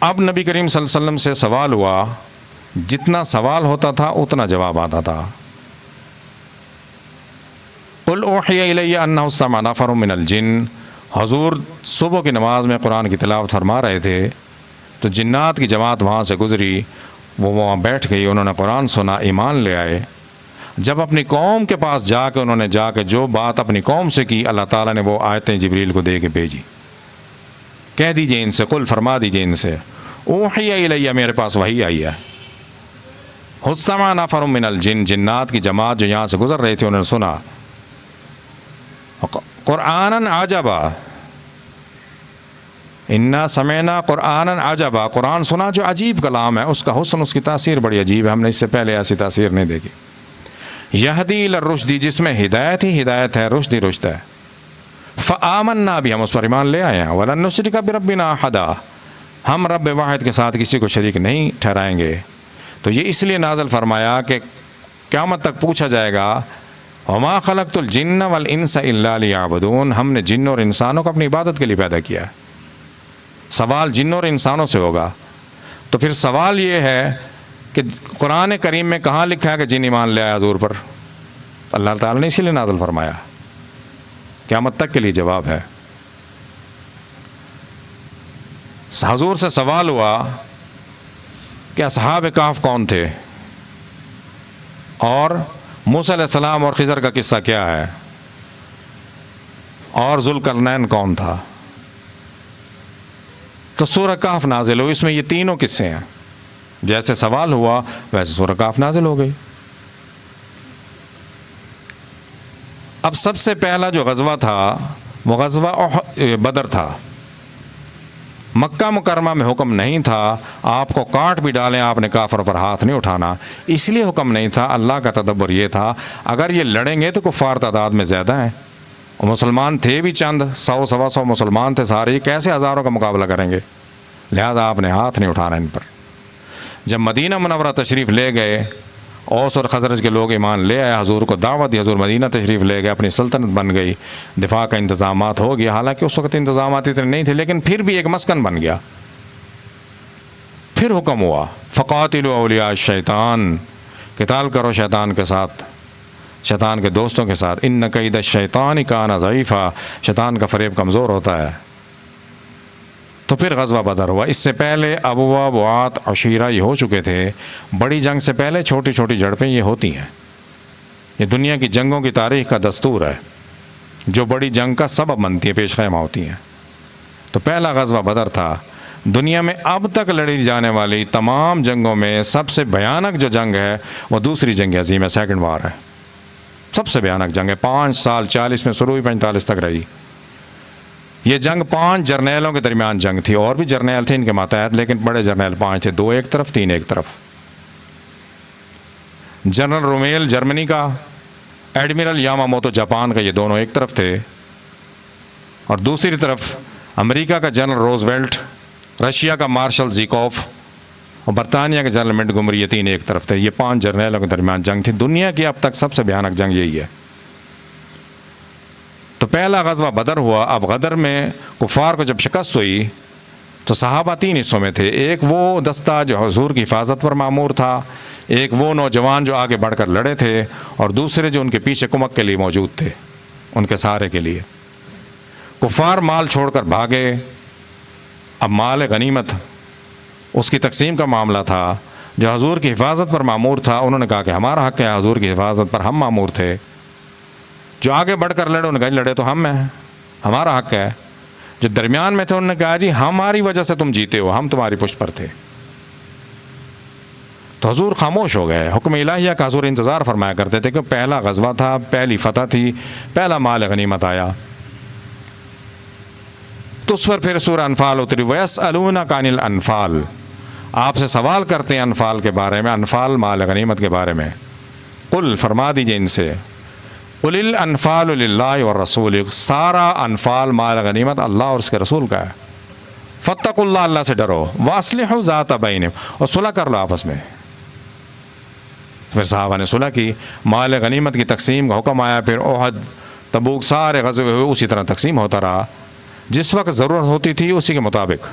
اب نبی کریم صلی اللہ علیہ وسلم سے سوال ہوا، جتنا سوال ہوتا تھا اتنا جواب آتا تھا۔ قل اوحی الی انہ استمع نفر من الجن، حضور صبح کی نماز میں قرآن کی تلاوت فرما رہے تھے تو جنات کی جماعت وہاں سے گزری، وہ وہاں بیٹھ گئی، انہوں نے قرآن سنا، ایمان لے آئے۔ جب اپنی قوم کے پاس جا کے انہوں نے جو بات اپنی قوم سے کی، اللہ تعالیٰ نے وہ آیتیں جبریل کو دے کے بھیجی، کہہ دیجئے ان سے، قل فرما دیجئے ان سے، اوحی الی، میرے پاس وحی آئی ہے، استمع نفر من الجن، جنات کی جماعت جو یہاں سے گزر رہی تھی انہوں نے سنا، قرآنا عجبا، انا سمعنا قرآنا عجبا، قرآن سنا جو عجیب کلام ہے، اس کا حسن، اس کی تاثیر بڑی عجیب ہے، ہم نے اس سے پہلے ایسی تاثیر نہیں دیکھی۔ یہدی الی الرشد، جس میں ہدایت ہی ہدایت ہے، رشد ہی رشد ہے، فآمنا بھی، ہم اس پر ایمان لے آئے ہیں، ولن نشرک بربنا احدا، ہم رب واحد کے ساتھ کسی کو شریک نہیں ٹھہرائیں گے۔ تو یہ اس لیے نازل فرمایا کہ قیامت تک پوچھا جائے گا، وما خلقت الجن والانس الا لیعبدون، ہم نے جن اور انسانوں کو اپنی عبادت کے لیے پیدا کیا ہے۔ سوال جنوں اور انسانوں سے ہوگا، تو پھر سوال یہ ہے کہ قرآن کریم میں کہاں لکھا ہے کہ جن ایمان لے آیا حضور پر؟ اللہ تعالیٰ نے اسی لیے نازل فرمایا، قیامت تک کے لیے جواب ہے۔ حضور سے سوال ہوا کہ اصحاب کہف کون تھے، اور موسیٰ علیہ السلام اور خضر کا قصہ کیا ہے، اور ذوالقرنین کون تھا؟ تو سورہ کہف نازل ہوئی، اس میں یہ تینوں قصے ہیں، جیسے سوال ہوا ویسے سورہ کہف نازل ہو گئی۔ اب سب سے پہلا جو غزوہ تھا وہ غزوہ بدر تھا۔ مکہ مکرمہ میں حکم نہیں تھا آپ کو کاٹ بھی ڈالیں آپ نے کافروں پر ہاتھ نہیں اٹھانا، اس لیے حکم نہیں تھا، اللہ کا تدبر یہ تھا اگر یہ لڑیں گے تو کفار تعداد میں زیادہ ہیں، اور مسلمان تھے بھی چند، 100 سوا 100 مسلمان تھے سارے، کیسے ہزاروں کا مقابلہ کریں گے، لہذا آپ نے ہاتھ نہیں اٹھانا ان پر۔ جب مدینہ منورہ تشریف لے گئے، اوس اور خزرج کے لوگ ایمان لے آئے، حضور کو دعوت دی، حضور مدینہ تشریف لے گئے، اپنی سلطنت بن گئی، دفاع کا انتظامات ہو گیا، حالانکہ اس وقت انتظامات اتنے نہیں تھے لیکن پھر بھی ایک مسکن بن گیا۔ پھر حکم ہوا فقاتلوا اولیاء الشیطان، قتال کرو شیطان کے ساتھ، شیطان کے دوستوں کے ساتھ، ان کید الشیطان کان ضعیفا، شیطان کا فریب کمزور ہوتا ہے۔ تو پھر غزوہ بدر ہوا، اس سے پہلے ابوا، بعات، عشیرہ یہ ہو چکے تھے، بڑی جنگ سے پہلے چھوٹی چھوٹی جھڑپیں یہ ہوتی ہیں، یہ دنیا کی جنگوں کی تاریخ کا دستور ہے، جو بڑی جنگ کا سبب بنتی ہے، پیش خیمہ ہوتی ہیں۔ تو پہلا غزوہ بدر تھا، دنیا میں اب تک لڑی جانے والی تمام جنگوں میں سب سے بھیانک جو جنگ ہے وہ دوسری جنگ عظیم ہے، سیکنڈ وار ہے، سب سے بھیانک جنگ ہے، 5 سال 40 میں شروع ہوئی 45 تک رہی۔ یہ جنگ 5 جرنیلوں کے درمیان جنگ تھی، اور بھی جرنیل تھے ان کے ماتحت لیکن بڑے جرنیل 5 تھے، 2 ایک طرف 3 ایک طرف۔ جنرل رومیل جرمنی کا، ایڈمرل یاماموتو جاپان کا، یہ دونوں ایک طرف تھے، اور دوسری طرف امریکہ کا جنرل روزویلٹ، رشیا کا مارشل زیکوف اور برطانیہ کے جنرل منٹگومری، یہ 3 ایک طرف تھے۔ یہ 5 جرنیلوں کے درمیان جنگ تھی، دنیا کی اب تک سب سے بھیانک جنگ یہی ہے۔ تو پہلا غزوہ بدر ہوا۔ اب غدر میں کفار کو جب شکست ہوئی تو صحابہ 3 حصوں میں تھے، ایک وہ دستہ جو حضور کی حفاظت پر مامور تھا، ایک وہ نوجوان جو آگے بڑھ کر لڑے تھے، اور دوسرے جو ان کے پیچھے کمک کے لیے موجود تھے، ان کے سہارے کے لیے۔ کفار مال چھوڑ کر بھاگے، اب مال غنیمت اس کی تقسیم کا معاملہ تھا۔ جو حضور کی حفاظت پر مامور تھا انہوں نے کہا کہ ہمارا حق ہے، حضور کی حفاظت پر ہم مامور تھے۔ جو آگے بڑھ کر لڑے انہوں نے کہا لڑے تو ہم ہیں، ہمارا حق ہے۔ جو درمیان میں تھے انہوں نے کہا جی ہماری وجہ سے تم جیتے ہو، ہم تمہاری پشت پر تھے۔ تو حضور خاموش ہو گئے۔ حکم الہیہ کا حضور انتظار فرمایا کرتے تھے کہ پہلا غزوہ تھا، پہلی فتح تھی، پہلا مال غنیمت آیا۔ تو اس پر پھر سورہ انفال اتری، وَيَسْأَلُونَكَ عَنِ الْأَنفَالِ، آپ سے سوال کرتے ہیں انفال کے بارے میں، انفال مال غنیمت کے بارے میں۔ قل فرما دیجئے ان سے، قل الانفال للہ والرسول، سارا انفال مال غنیمت اللہ اور اس کے رسول کا ہے۔ فاتقوا اللہ، اللہ سے ڈرو، واصلحوا ذات بینکم، اور صلح کر لو آپس میں۔ پھر صحابہ نے صلح کی، مال غنیمت کی تقسیم کا حکم آیا، پھر احد، تبوک، سارے غزوے ہوئے، اسی طرح تقسیم ہوتا رہا، جس وقت ضرورت ہوتی تھی اسی کے مطابق۔